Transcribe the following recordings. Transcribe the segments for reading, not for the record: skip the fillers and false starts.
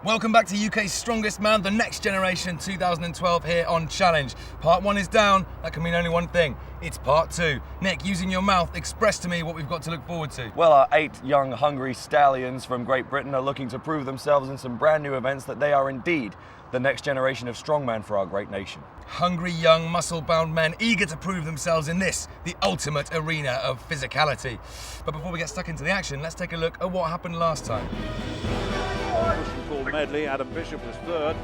Welcome back to UK's Strongest Man, the Next Generation 2012 here on Challenge. Part 1 is down, that can mean only one thing. It's part 2. Nick, using your mouth, express to me what we've got to look forward to. Well, our 8 young, hungry stallions from Great Britain are looking to prove themselves in some brand new events that they are indeed the next generation of strongman for our great nation. Hungry, young, muscle-bound men eager to prove themselves in this, the ultimate arena of physicality. But before we get stuck into the action, let's take a look at what happened last time. Called medley, Adam Bishop was third.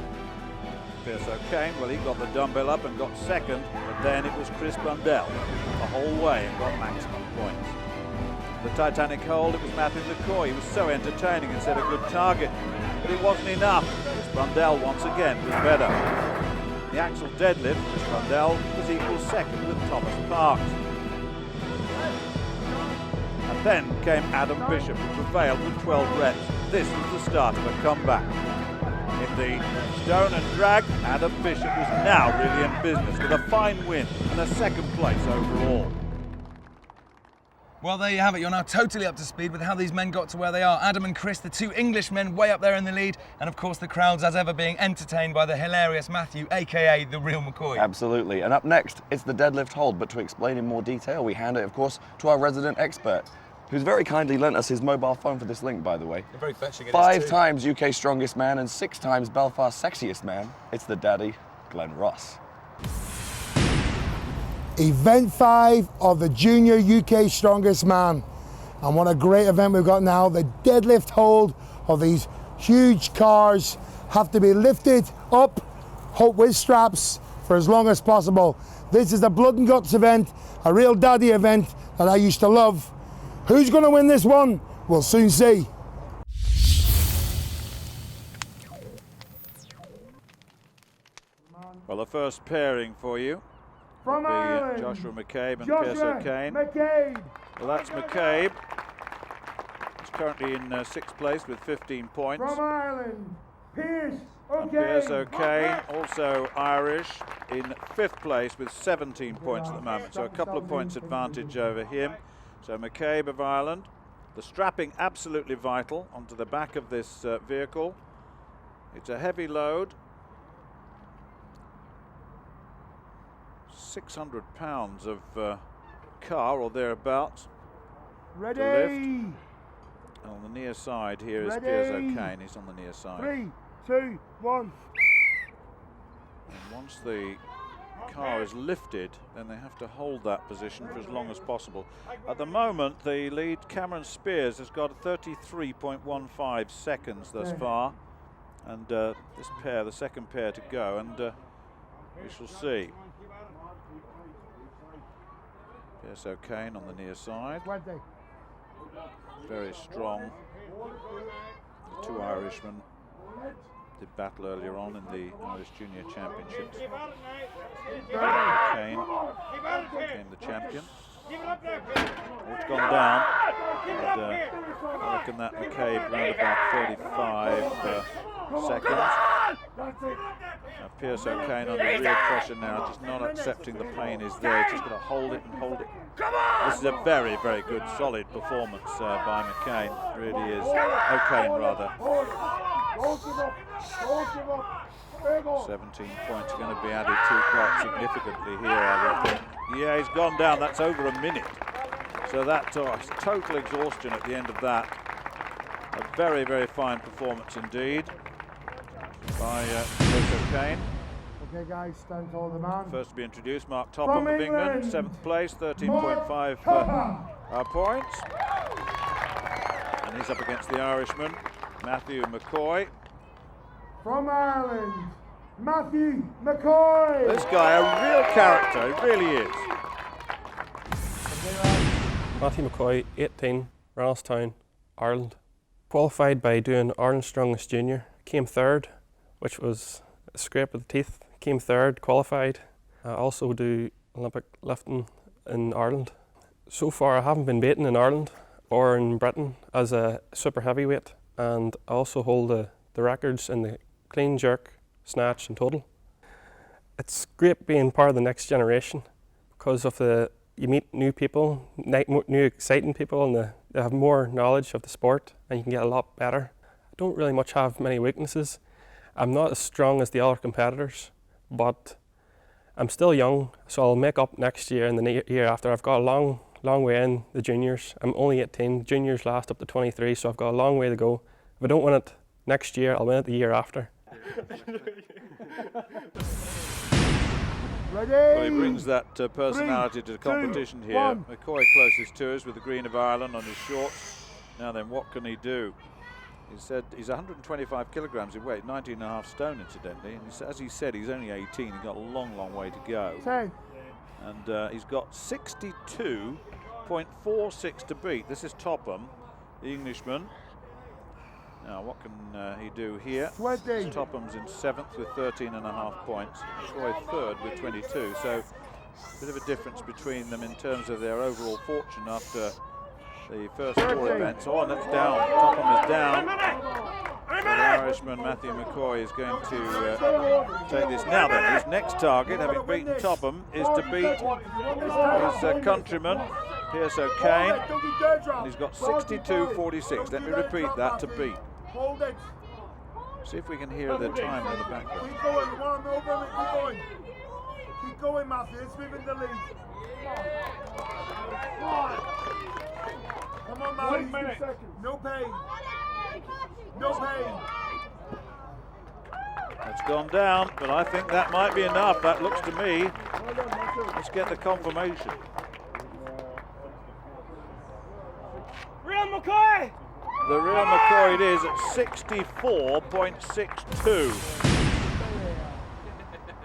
Pierce O'Kane, well, he got the dumbbell up and got second, but then it was Chris Brundell the whole way and got maximum points. The Titanic hold, it was Matthew McCoy. He was so entertaining and set a good target, but it wasn't enough. Chris Brundell once again was better. The Axel deadlift, Chris Brundell was equal second with Thomas Parks. And then came Adam Bishop, who prevailed with 12 reps. This was the start of a comeback. In the stone and drag, Adam Bishop was now really in business with a fine win and a second place overall. Well, there you have it. You're now totally up to speed with how these men got to where they are. Adam and Chris, the 2 Englishmen, way up there in the lead. And of course, the crowds, as ever, being entertained by the hilarious Matthew, aka the real McCoy. Absolutely. And up next, it's the deadlift hold. But to explain in more detail, we hand it, of course, to our resident expert, who's very kindly lent us his mobile phone for this link, by the way. You're very fetching it. 5 times UK's strongest man and 6 times Belfast's sexiest man. It's the daddy, Glenn Ross. Event 5 of the Junior UK Strongest Man. And what a great event we've got now. The deadlift hold of these huge cars have to be lifted up, hope with straps, for as long as possible. This is the blood and guts event, a real daddy event that I used to love. Who's going to win this one? We'll soon see. Well, the first pairing for you From will be Ireland, Joshua McCabe and Joshua Pierce O'Kane. McCabe. Well, that's McCabe. He's currently in 6th place with 15 points. From Ireland, Pierce And O'Kane. Pierce O'Kane, also Irish, in 5th place with 17 points at the moment. So a couple of points advantage over him. So McCabe of Ireland. The strapping absolutely vital onto the back of this vehicle. It's a heavy load. 600 pounds of car or thereabouts Ready. to lift. And on the near side here is Ready. Pierce O'Kane. He's on the near side. 3, 2, 1. And once the car is lifted, then they have to hold that position for as long as possible. At the moment, the lead, Cameron Spears, has got 33.15 seconds thus far. And this pair, the second pair to go, and we shall see. Pierce O'Kane on the near side. Very strong. The 2 Irishmen did battle earlier on in the Irish Junior Championships. O'Kane became the champion. Oh, it's gone down. And, I reckon that McCabe around about 35 seconds. Pierce O'Kane under real pressure now, just not accepting the pain is there, just going to hold it and hold it. This is a very, very good, solid performance by McCain, it really is. O'Kane rather. 17 points are going to be added to quite significantly here, I would think. Yeah, he's gone down, that's over a minute. So that total exhaustion at the end of that. A very, very fine performance indeed by Pierce O'Kane. Okay, guys, stand tall, the man. First to be introduced, Mark Topham of England, 7th place, 13.5 points. And he's up against the Irishman, Matthew McCoy. From Ireland, Matthew McCoy. This guy, a real character, he really is. Matthew McCoy, 18, Ralstown, Ireland. Qualified by doing Ireland's Strongest Junior. Came 3rd, which was a scrape of the teeth. Came 3rd, qualified. I also do Olympic lifting in Ireland. So far I haven't been beaten in Ireland or in Britain as a super heavyweight, and I also hold the records in the clean, jerk, snatch and total. It's great being part of the next generation because of you meet new people, new exciting people, and they have more knowledge of the sport and you can get a lot better. don't really much have many weaknesses. I'm not as strong as the other competitors, but I'm still young, so I'll make up next year and the year after. I've got a long way in the juniors. I'm only 18. Juniors last up to 23, so I've got a long way to go. If I don't win it next year, I'll win it the year after. Ready? Well, he brings that personality to the competition here. McCoy closest to us with the green of Ireland on his shorts. Now then, what can he do? He said he's 125 kilograms in weight, 19.5 stone incidentally. And as he said, he's only 18. He's got a long way to go. And he's got 62.46 to beat. This is Topham, the Englishman. Now, what can he do here? Topham's in 7th with 13.5 points. McCoy 3rd with 22. So, a bit of a difference between them in terms of their overall fortune after the first 4 events. Oh, and that's down. Topham is down. So the Irishman Matthew McCoy is going to take this. Now then, his next target, having beaten Topham, is to beat his countryman, Pierce O'Kane. And he's got 62.46. Let me repeat that, to beat. Hold it. See if we can hear the timer in the background. Keep going. You want him over it? Keep going. Keep going, Matthew. It's moving the lead. Come on, Matthew. 1 minute. No pain. No pain. That's gone down, but I think that might be enough. That looks to me. Let's get the confirmation. Real McCoy! The real McCoy it is at 64.62.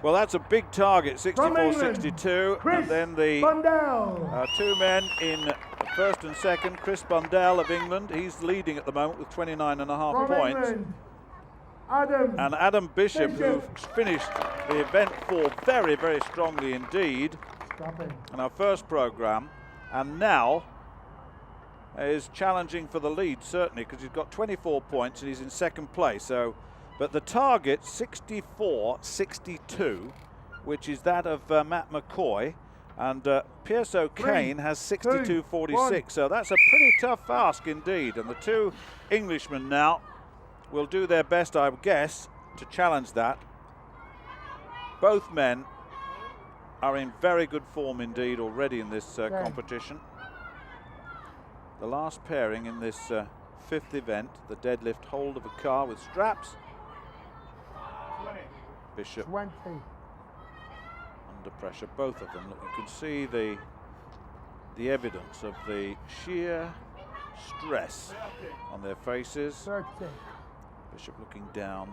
Well, that's a big target, 64.62. And then the 2 men in first and second, Chris Bundell of England. He's leading at the moment with 29.5 points. And Adam Bishop, who finished the event 4 very strongly indeed in our first programme, and now is challenging for the lead, certainly, because he's got 24 points and he's in second place. So, but the target 64.62, which is that of Matt McCoy, and Pierce O'Kane has 62.46. So that's a pretty tough ask indeed. And the 2 Englishmen now will do their best, I would guess, to challenge that. Both men are in very good form indeed already in this competition. The last pairing in this 5th event, the deadlift hold of a car with straps. Bishop under pressure, both of them. Look, you can see the evidence of the sheer stress on their faces. Bishop looking down.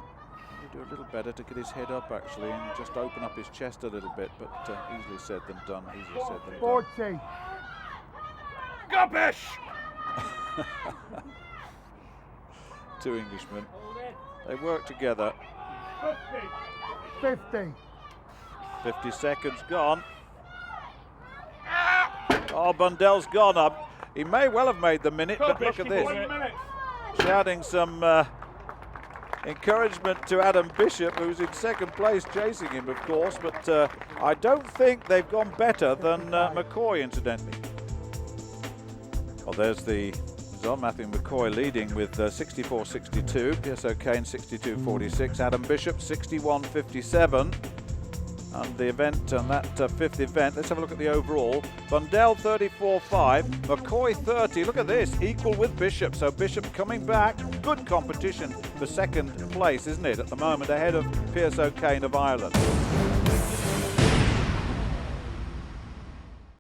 He do a little better to get his head up actually and just open up his chest a little bit, but easily said than done. Easier said than done. Gubbish! 2 Englishmen. They work together. 50 seconds gone. Oh, Bundell's gone up. He may well have made the minute, but look at this. Shouting some encouragement to Adam Bishop, who's in second place, chasing him, of course. But I don't think they've gone better than McCoy, incidentally. Well, there's the Matthew McCoy leading with 64.62. Pierce O'Kane 62.46. Adam Bishop 61.57. And the event, and that 5th event, let's have a look at the overall. Bundell 34.5, McCoy 30. Look at this, equal with Bishop. So Bishop coming back. Good competition for second place, isn't it, at the moment, ahead of Pierce O'Kane of Ireland.